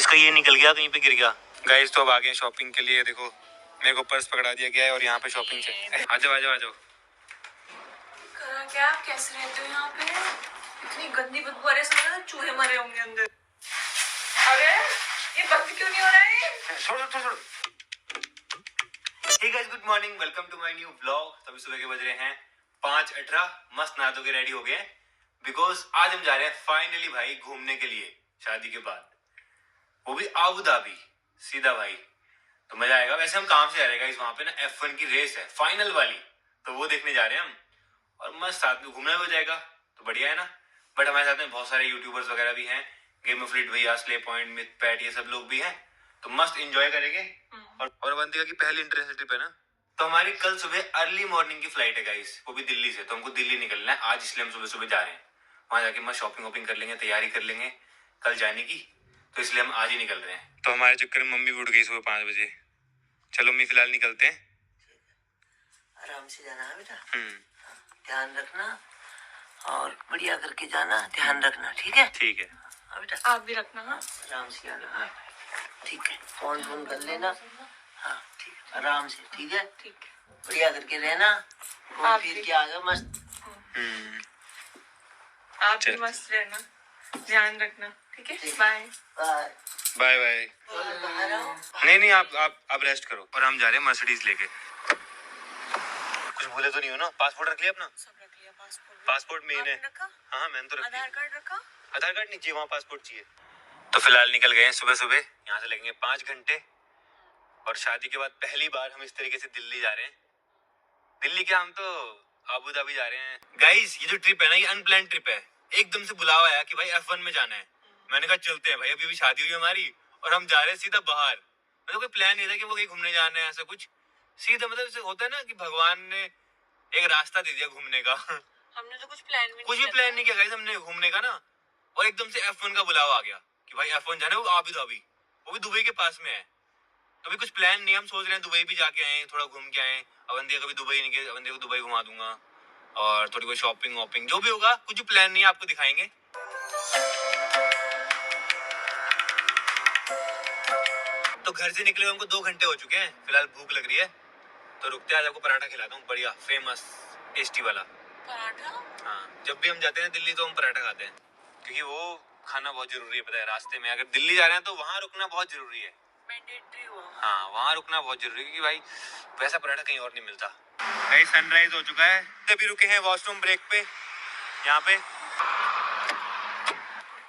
इसका ये निकल गया, कहीं पे गिर गया। गाइस तो अब आ गए शॉपिंग के लिए। देखो मेरे को पर्स पकड़ा दिया गया है और यहाँ पे शॉपिंग से। आ जाओ आ जाओ आ जाओ। क्या आप कैसे रहते हो यहाँ पे? इतनी गंदी बदबू आ रही है, चूहे मरे होंगे अंदर। अरे ये बंद क्यों नहीं हो रहा है? छोड़ो छोड़ो। Hey guys, good morning, welcome to my new vlog. तभी सुबह के बज रहे हैं 5:18। मस्त नहा धो के रेडी हो गए बिकॉज आज हम जा रहे हैं फाइनली भाई घूमने के लिए शादी के बाद, वो भी आबू धाबी। सीधा भाई तो मजा आएगा। वैसे हम काम से जा रहे हैं गाइस, वहां पे ना F1 की रेस है फाइनल वाली, तो वो देखने जा रहे हैं हम। और मस्त साथ में घूमना भी हो जाएगा, तो बढ़िया है ना। बट हमारे साथ में बहुत सारे यूट्यूबर्स वगैरह भी हैं, गेम ऑफ फ्लीट भैया, स्ले पॉइंट, मिथ पैट, ये सब लोग भी हैं, तो मस्त एंजॉय करेंगे। और अवंतिका की पहली इंटरनेशनल ट्रिप है ना, तो हमारी कल सुबह अर्ली मॉर्निंग की फ्लाइट है गाइस, वो भी दिल्ली से। तो हमको दिल्ली निकलना है आज, इसलिए हम सुबह सुबह जा रहे हैं। वहां जाके मस्त शॉपिंग वॉपिंग कर लेंगे, तैयारी कर लेंगे कल जाने की, तो इसलिए हम आज ही निकल रहे हैं। तो हमारे चक्कर में मम्मी भी उठ गई सुबह 5 बजे। चलो मम्मी फिलहाल निकलते हैं। आराम से जाना है बेटा, ध्यान रखना और बढ़िया करके जाना, ध्यान रखना, ठीक है? ठीक है। हाँ बेटा, आप भी रखना। हाँ आराम से जाना। हाँ ठीक है, फोन फोन कर लेना। हाँ ठीक है, आराम से, ठीक है? ठीक है, बढ़िया करके रहना। आप फिर भी। क्या आ गया मस्त। आप भी मस्त रहना, ध्यान रखना, ठीक है? Bye bye bye bye. बाहर आओ। नहीं आप रेस्ट करो। और हम जा रहे हैं मर्सिडीज लेके। कुछ भूले तो नहीं हो ना? पासपोर्ट रख लिया अपना? सब रख लिया। पासपोर्ट मेन है। रखा? हाँ मैंने तो रख लिया। आधार कार्ड रखा? आधार कार्ड नहीं चाहिए, वहाँ पासपोर्ट चाहिए। तो फिलहाल निकल गए हैं सुबह सुबह। यहाँ से लगेंगे 5 घंटे। और शादी के बाद पहली बार हम इस तरीके से दिल्ली जा रहे हैं। दिल्ली क्या, हम तो आबू धाबी जा रहे हैं गाइस। ये जो ट्रिप है ना, ये अनप्लान ट्रिप है। एकदम से बुलावा आया कि भाई F1 में जाना है। मैंने कहा चलते हैं भाई, अभी शादी हुई हमारी और हम जा रहे हैं सीधा बाहर। मतलब कोई प्लान नहीं था कि वो कहीं घूमने जाना है, ऐसा कुछ। सीधा मतलब होता है ना कि भगवान ने एक रास्ता दे दिया घूमने का। हमने तो कुछ प्लान भी कुछ भी प्लान नहीं किया गाइस हमने घूमने का ना, और एकदम से F1 का बुलावा आ गया कि भाई F1 जाना है, वो आबू धाबी, वो भी दुबई के पास में है। तो भी कुछ प्लान नहीं, हम सोच रहे हैं दुबई भी जाके आए, थोड़ा घूम के आए। अवंतिका कभी दुबई नहीं गए, अवंतिका को दुबई घुमा दूंगा और थोड़ी बहुत शॉपिंग वॉपिंग जो भी होगा। कुछ प्लान नहीं है, आपको दिखाएंगे। तो घर से निकले हमको 2 घंटे हो चुके हैं। फिलहाल भूख लग रही है, तो रुकते हैं, आज आपको पराठा खिलाता हूँ, बढ़िया फेमस टेस्टी वाला पराठा। हाँ, जब भी हम जाते हैं दिल्ली तो हम पराठा खाते हैं, क्योंकि वो खाना बहुत जरूरी है। पता है रास्ते में अगर दिल्ली जा रहे हैं तो वहाँ रुकना बहुत जरूरी है। मैंडेटरी हुआ। हाँ, वहाँ रुकना बहुत जरूरी है, क्योंकि भाई वैसा पराठा कहीं और नहीं मिलता। भाई सनराइज हो चुका है, तभी रुके हैं वॉशरूम ब्रेक पे यहाँ पे।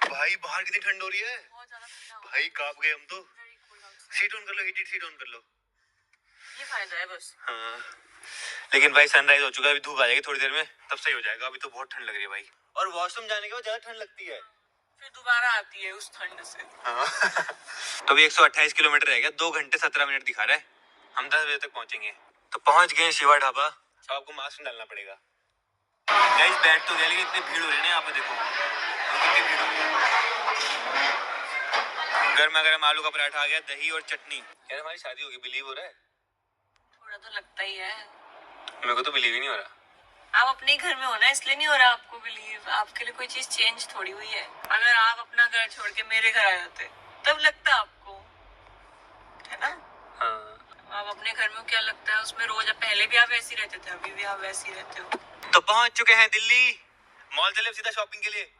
भाई बाहर कितनी ठंड हो रही है, बहुत ज्यादा ठंडा। भाई कांप गए हम तो। सीट ऑन कर लो, हीटेड सीट ऑन कर लो। ये फायदा है बस। हाँ, लेकिन भाई सनराइज हो चुका है, अभी धूप आ जाएगी थोड़ी देर में, तब सही हो जाएगा। अभी तो बहुत ठंड लग रही है भाई, और वॉशरूम जाने के बाद ज्यादा ठंड लगती है, फिर दोबारा आती है उस ठंड से। हाँ। तो अभी 128 किलोमीटर रह गया, 2 घंटे 17 मिनट दिखा रहा है। हम 10 बजे तक पहुंचेंगे। तो पहुंच गए शिवा ढाबा। तो आपको मास्क डालना पड़ेगा गाइस। बैठ तो गया, लेकिन इतनी भीड़ हो रही है ना यहाँ पे, देखो कितनी भीड़ हो रही है। गर्मा गर्म आलू का पराठा आ गया, दही और चटनी। यार हमारी शादी होगी, बिलीव हो रहा है? थोड़ा तो लगता ही है। मेरे को तो बिलीव ही नहीं हो रहा। आप अपने घर में हो ना, इसलिए नहीं हो रहा आपको बिलीव। आपके लिए कोई चीज चेंज थोड़ी हुई है। अगर आप अपना घर छोड़ के मेरे घर आए होते तब लगता आपको, है ना? हाँ। आप अपने घर में क्या लगता है उसमें रोज, पहले भी आप ऐसे ही रहते थे, अभी भी आप वैसे ही रहते हो। तो पहुंच चुके हैं दिल्ली। मॉल चले सीधा शॉपिंग के लिए।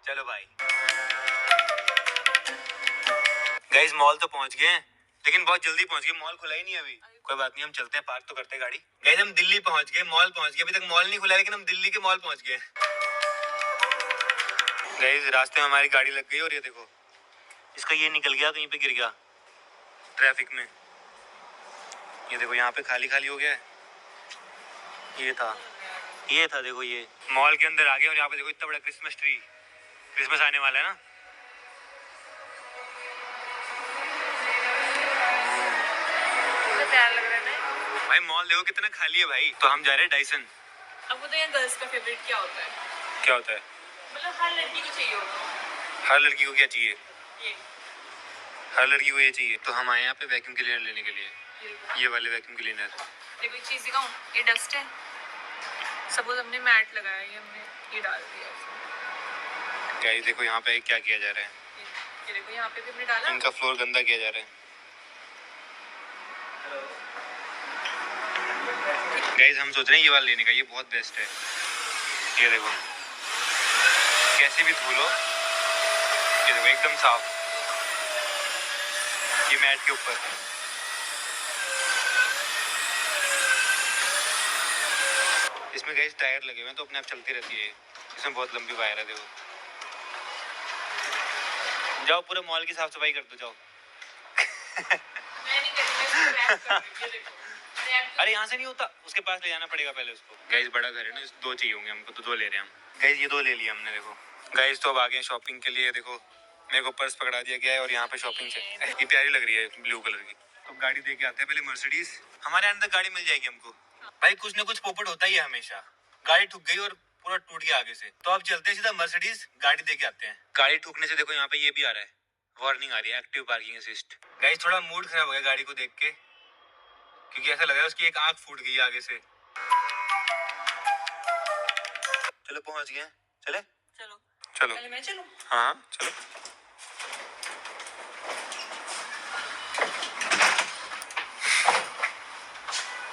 चलो भाई गाइस, मॉल तो पहुंच गए हैं, लेकिन बहुत जल्दी पहुंच गए, मॉल खुला ही नहीं अभी। कोई बात नहीं, हम चलते हैं, पार्क तो करते हैं गाड़ी। गाइस हम दिल्ली पहुंच गए, मॉल पहुंच गए। अभी तक मॉल नहीं खुला, लेकिन हम दिल्ली के मॉल पहुंच गए। गाइस रास्ते में हमारी गाड़ी लग गई, और ये देखो इसका ये निकल गया, कहीं पे गिर गया ट्रैफिक में। ये देखो यहाँ पे खाली खाली हो गया है। ये था देखो, ये मॉल के अंदर आ गए। और यहाँ पे देखो इतना बड़ा क्रिसमस ट्री, क्रिसमस आने वाला है ना। प्यार लग रहा है ना भाई मॉल देखो कितना खाली है भाई। तो हम जा रहे हैं डाइसन। अब वो तो यहाँ गर्ल्स का फेवरेट क्या होता है? क्या होता है? मतलब हर लड़की को चाहिए होगा। हर लड़की को क्या चाहिए? ये हर लड़की को ये चाहिए। तो हम आए यहाँ पे वैक्यूम क्लीनर लेने के लिए, ये वाले वैक्यूम क्लीनर। देखो एक चीज दिखाऊं, ये डस्ट है। सपोज हमने मैट लगाया, ये हमने ये डाल दिया। क्या ये देखो यहाँ पे क्या किया जा रहा है, ये देखो यहाँ पे भी हमने डाला। इनका फ्लोर गंदा किया जा रहा है। गाइस हम सोच रहे हैं ये वाला लेने का, ये बहुत बेस्ट है। ये देखो कैसे भी धो लो, ये देखो एकदम साफ, ये मैट के ऊपर। इसमें गाइस टायर लगे हुए हैं तो अपने आप चलती रहती है। इसमें बहुत लंबी वायर है, देखो। जाओ पूरे मॉल की साफ सफाई कर दो, जाओ। मैं नहीं करूँगी, मैं इसको रैप कर दूँगी, ये देखो। अरे यहाँ से नहीं होता, उसके पास ले जाना पड़ेगा पहले उसको। गाइस बड़ा घर है ना, दो चाहिए होंगे हमको, तो दो ले रहे हैं हम। गाइस ये दो ले लिया हमने, देखो। गाइस तो अब आ गए शॉपिंग के लिए। देखो मेरे को पर्स पकड़ा दिया गया है और यहाँ पे शॉपिंग से ये प्यारी लग रही है ब्लू कलर की। तो गाड़ी दे के आते हैं पहले मर्सिडीज। हमारे अंदर गाड़ी मिल जाएगी हमको। भाई कुछ ना कुछ पोपट होता ही है हमेशा। गाड़ी ठुक गई और पूरा टूट गया आगे से, तो अब चलते हैं सीधा मर्सिडीज, गाड़ी दे के आते हैं। गाड़ी ठुकने से देखो यहाँ पे ये भी आ रहा है, वार्निंग आ रही है, एक्टिव पार्किंग असिस्ट। गाइस थोड़ा मूड खराब हो गया गाड़ी को देख के, क्योंकि ऐसा लग रहा है उसकी एक आंख फूट गई आगे से। चलो पहुंच गए, चले चलो चलो। पहले मैं चलूं? हाँ चलो।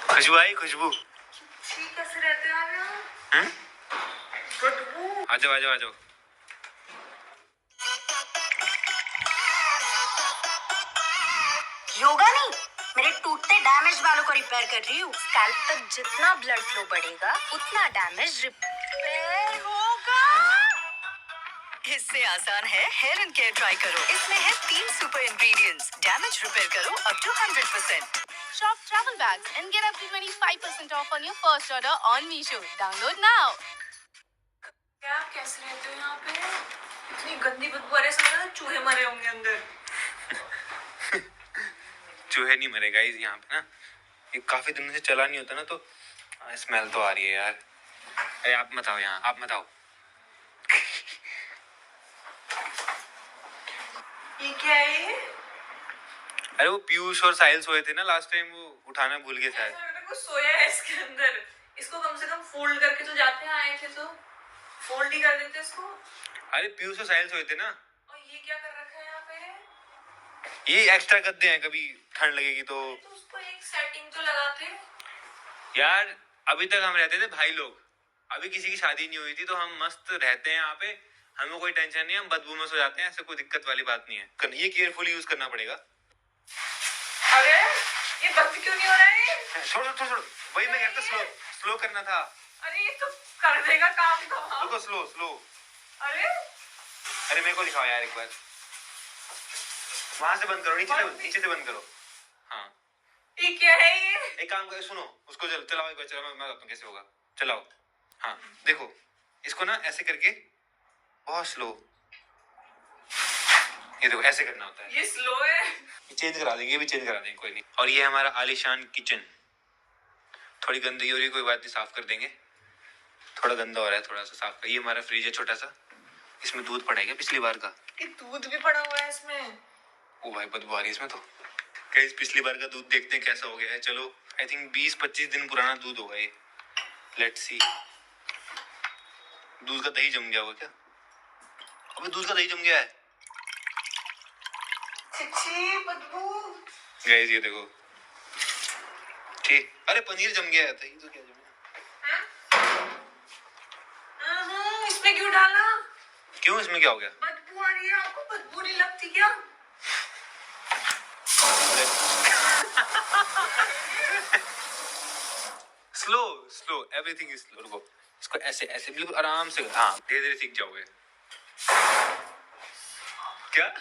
खुशबू आई, खुशबू। ठीक कैसे रहते हैं आप यहाँ? बदबू। आ जाओ आ जाओ आ जाओ। योगा नहीं, मेरे टूटते डैमेज बालों को रिपेयर कर रही हूँ। स्कैल्प तक जितना ब्लड फ्लो बढ़ेगा उतना डैमेज रिपेयर होगा। इससे आसान है हेयर एंड केयर ट्राई करो। इसमें है 3 सुपर इंग्रेडिएंट्स। डैमेज रिपेयर करो up to 100%। Shop travel bags and get up to 25% off on your first order on Meesho. Download now. क्या आप कैसे रहते हो यहाँ पे? इतनी गंदी बदबू आ रही है, समझ रहे हो? चूहे मरे होंगे अंदर। चूहे नहीं मरे गाइस यहाँ पे ना, ये काफी दिनों से चला नहीं होता ना, तो स्मेल तो आ रही है यार। अरे आप मत आओ यहाँ, आप मत आओ। ये क्या है ये? अरे वो पीयूष और साहिल सोए थे ना लास्ट टाइम, वो उठाना भूल गए शायद। ऐसा लग रहा है कुछ सोया है इसके अंदर। इसको कम से कम फोल्ड करके तो जाते हैं, आए थे तो फोल्ड ही कर देते इसको। अरे पीयूष और साहिल सोए थे ना। और ये क्या कर रखा है यहाँ पे? ये एक्स्ट्रा गद्दे हैं, कभी ठंड लगेगी तो उसको एक सेटिंग तो लगाते। यार अभी तक हम रहते थे भाई लोग, अभी किसी की शादी नहीं हुई थी तो हम मस्त रहते हैं यहाँ पे, हमें कोई टेंशन नहीं, हम बदबू में सो जाते हैं, ऐसे कोई दिक्कत वाली बात नहीं है। ये केयरफुली यूज करना पड़ेगा। अरे ये बंद क्यों नहीं हो रहा है? छोड़ो छोड़ो छोड़ो, वही मैं कहता, स्लो स्लो करना था। अरे ये तो कर देगा काम तो। हाँ। रुको, स्लो स्लो। अरे अरे मेरे को दिखाओ यार एक बार, वहां से बंद करो, नीचे से बंद करो। हाँ ये क्या है ये? एक काम करो, सुनो उसको चलाओ एक बार, चलाओ, मैं बताता हूँ कैसे होगा, चलाओ। हाँ देखो, इसको ना ऐसे करके बहुत स्लो, ये देखो ऐसे करना होता है। ये स्लो है। चेंज करा देंगे, ये भी चेंज करा देंगे, कोई नहीं। और ये हमारा आलीशान किचन, थोड़ी गंदगी हो रही है, कोई बात नहीं, साफ कर देंगे। थोड़ा गंदा हो रहा है, थोड़ा सा साफ कर। ये हमारा फ्रिज है छोटा सा, इसमें दूध पड़ा है क्या पिछली बार का? ये दूध भी पड़ा हुआ है इसमें। ओ भाई बदबू आ रही है इसमें तो। गाइस पिछली बार का दूध देखते हैं कैसा हो गया है। चलो आई थिंक 20-25 दिन पुराना दूध होगा ये, लेट्स सी। दूध का दही जम गया होगा क्या? अबे दूध का दही जम गया है छिछी बदबू। गाइस ये देखो, ठीक। अरे पनीर जम गया है, दही तो क्या जम गया? इसमें क्यों डाला? क्यों, इसमें क्या हो गया? बदबू आ रही है, आपको बदबू नहीं लगती क्या? Slow slow, everything is slow. रुको, इसको ऐसे ऐसे बिल्कुल आराम से, हाँ धीरे धीरे सीख जाओगे। क्या?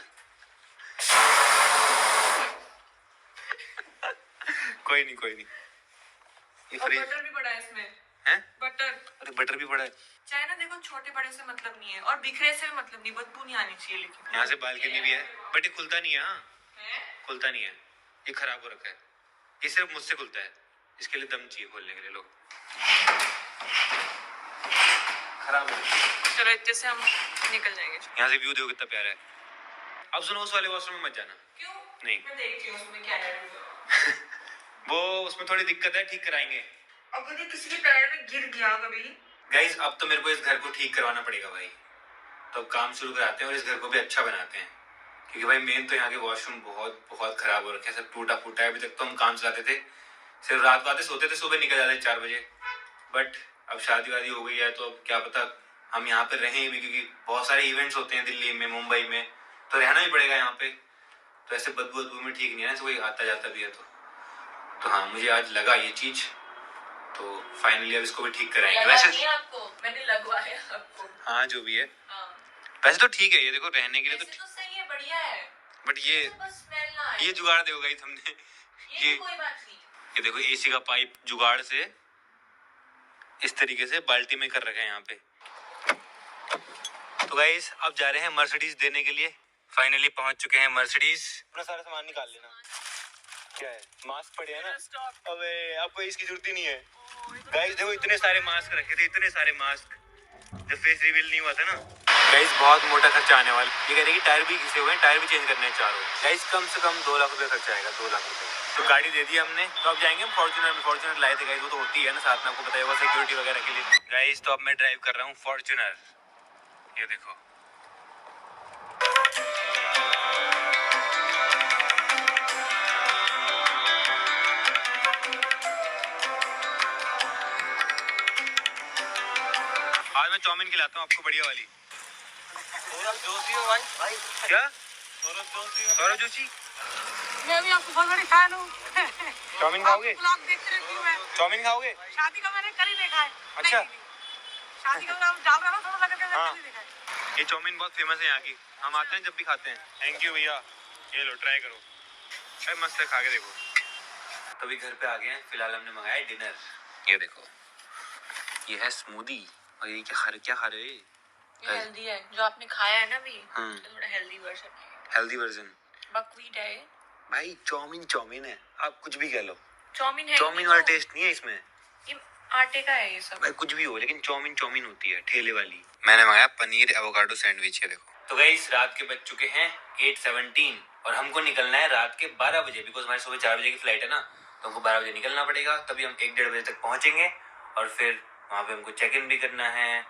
कोई नहीं कोई नहीं। ये और फ्रिज बटर भी पड़ा है इसमें। है? बटर। अरे बटर भी पड़ा है। चाहे ना देखो, छोटे बड़े से मतलब नहीं है और बिखरे से भी मतलब नहीं, बदबू नहीं आनी चाहिए। लेकिन यहाँ से बालकनी भी है, बट ये खुलता नहीं है। हाँ है? खुलता नहीं है, ये खराब हो रखा है। ये सिर्फ मुझसे खुलता है, इसके लिए दम चाहिए खोलने के लिए। लोग खराब है। चलो इतने से हम निकल जाएंगे। यहाँ से व्यू देखो कितना प्यारा है। अब सुनो, उस वाले वॉशरूम में मत जाना। क्यों? नहीं, मैं देखती हूँ उसमें क्या है। वो उसमें थोड़ी दिक्कत है, ठीक कराएंगे। अगर ये किसी के पैर में गिर गया कभी। गाइस अब तो मेरे को इस घर को ठीक करवाना पड़ेगा भाई, तो काम शुरू कराते हैं और इस घर को भी अच्छा बनाते हैं। क्योंकि भाई मेन तो यहाँ के वॉशरूम बहुत बहुत खराब हो रखे हैं, सब टूटा फूटा है। अभी तक तो हम काम चलाते थे, सिर्फ रात को आते सोते थे, सुबह निकल जाते 4 बजे। बट अब शादी वादी हो गई है तो अब क्या पता हम यहाँ पे रहें भी, क्योंकि बहुत सारे इवेंट्स होते हैं दिल्ली में, मुंबई में, तो रहना ही पड़ेगा यहाँ पे। तो ऐसे बदबू में ठीक नहीं है ना, कोई आता जाता भी है तो हाँ, मुझे आज लगा ये चीज, तो फाइनली अब इसको भी ठीक कराएंगे। वैसे आपको मैंने लगवाया आपको। हाँ जो भी है, हाँ। वैसे तो ठीक है ये, देखो रहने के लिए तो सही है, बढ़िया है। बट ये बस स्मेल ना आए। ये जुगाड़ देखो गाइस हमने, ये कोई बात नहीं। ये देखो एसी का पाइप जुगाड़ से इस तरीके से बाल्टी में कर रखा है यहाँ पे। तो गाइस अब जा रहे हैं मर्सिडीज देने के लिए। फाइनली पहुंच चुके हैं मर्सिडीज। अपना सारा सामान निकाल लेना। क्या है, मास्क पड़े हैं ना? अबे आपको इसकी जरूरत ही नहीं है गाइस। देखो इतने सारे मास्क रखे थे, इतने सारे मास्क, जब फेस रिवील नहीं हुआ था ना। गाइस बहुत मोटा खर्चा आने वाला। ये कह रहे कि टायर भी घिसे हुए हैं, टायर भी चेंज करने हैं चारों। गाइस कम से कम 2 लाख रुपए खर्चा आएगा, 2 लाख रुपए। तो गाड़ी दे दी हमने, तो अब जाएंगे हम फॉर्च्यूनर में। फॉर्च्यूनर लाए थे गाइस, वो तो होती है ना साथ में, आपको पता है, सिक्योरिटी वगैरह के लिए। गाइस तो अब मैं ड्राइव कर रहा हूँ फॉर्च्यूनर, ये देखो। आज मैं चाउमीन खिलाता हूँ आपको, बढ़िया वाली। सौरभ जोशी हो भाई? भाई क्या? सौरभ जोशी मैं भी आपको बहुत बड़ी फैन हूँ। चाउमीन खाओगे? ब्लॉग देखते रहती हूँ मैं। चाउमीन खाओगे? शादी का मैंने कल ही देखा है। अच्छा। नहीं, शादी का नाम जान रहा थोड़ा लगा के हाँ। कल ही देखा है। ये चाउमीन बहुत फेमस है यहाँ की, हम आते हैं जब भी खाते हैं। थैंक यू भैया, ये लो ट्राई करो, अरे मस्त है, खा के देखो। तो अभी घर पे आ गए हैं, फिलहाल हमने मंगाया है डिनर। ये देखो, ये है स्मूदी। और ये क्या खा रहे हो? ये हेल्दी है, जो आपने खाया है ना अभी, हम्म। थोड़ा हेल्दी वर्जन है। हेल्दी वर्जन बकवीट है ये। भाई, चाउमीन है, आप कुछ भी कह लो। चाउमीन है, चाउमीन वाला टेस्ट नहीं है इसमें। ये आटे का है ये सब। भाई कुछ भी हो, लेकिन चाउमीन होती है ठेले वाली। मैंने मंगाया पनीर एवोकाडो सैंडविच, है देखो। तो गाइस रात के बज चुके हैं 8:17 और हमको निकलना है रात के 12 बजे, बिकॉज हमारी सुबह 4 बजे की फ्लाइट है ना, तो हमको 12 बजे निकलना पड़ेगा। तभी हम 1-1:30 बजे तक पहुंचेंगे और फिर वहाँ पे हमको चेक इन भी करना है।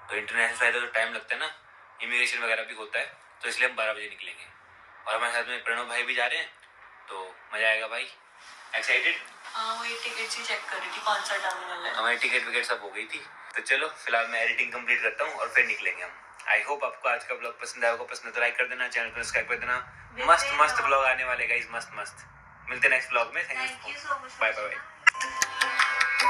तो इंटरनेशनल फ्लाइट है तो टाइम लगता है ना, इमिग्रेशन वगैरह भी होता है, तो इसलिए हम 12 बजे निकलेंगे। और हमारे साथ में प्रणव भाई भी जा रहे हैं, तो मजा आएगा भाई। एक्साइटेड? हाँ, वो ये टिकट ही चेक कर रही थी कौन सा टर्मिनल है। हमारी टिकट विकेट सब हो गई थी। तो चलो फिलहाल मैं एडिटिंग कंप्लीट करता हूँ और फिर निकलेंगे हम। आई होप आपको आज का ब्लॉग पसंद आया होगा। पसंद तो लाइक कर देना, चैनल को सब्सक्राइब कर देना। मस्त ब्लॉग आने वाले गाइस, मस्त। मिलते हैं नेक्स्ट ब्लॉग में। Thank you so much, bye bye.